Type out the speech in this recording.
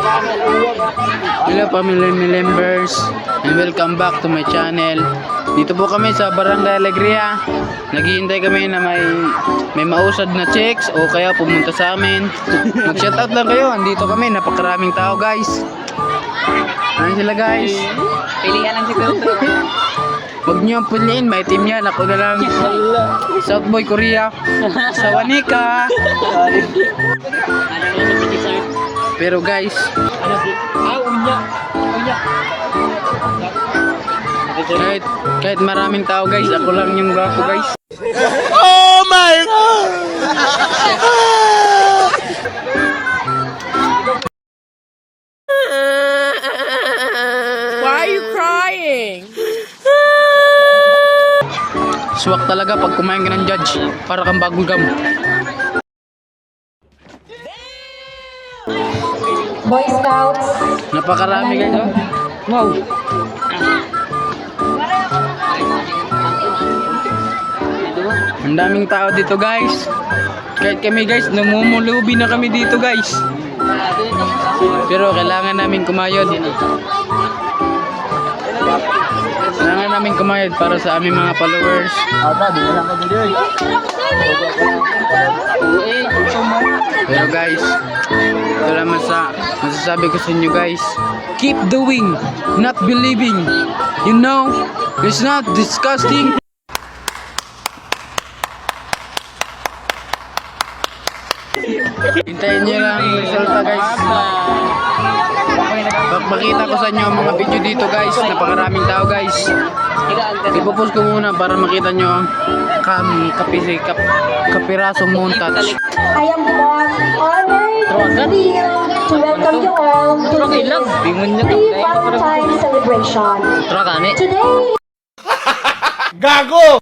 Hello family members and welcome back to my channel. Dito po kami sa Barangay Alegria. Naghihintay kami na may mausad na chicks o kaya pumunta sa amin. Mag-shoutout lang kayo. Andito kami, napakaraming tao guys. Ano sila guys? Pilihan lang siguro. Huwag niyo piliin, may team yan. Ako na lang. Southboy Korea. Sa Wanika. Pero guys, Unya. kahit maraming tao guys, ako lang yung gwapo guys. Oh my God! Why are you crying? Swak talaga pag kumain ka ng judge. Para kang bagong gam. Boy Scouts, Napakarami guys. Oh. Wow. Ang daming tao dito guys. Kahit kami guys, namumulubi na kami dito guys. Pero kailangan namin kumayod. Kailangan namin kumayod para sa aming mga followers. Pero guys, ito lang masasabi ko sa inyo guys. Keep doing, not believing. You know, it's not disgusting. Hintayin nyo lang ang resulta guys. Makita ko sa inyo ang mga video dito guys. Napakaraming tao guys. Ipopost ko muna para makita nyo ang kapirasong montage. I am honored to welcome you all to this pre-Valentine celebration. Today, Gago!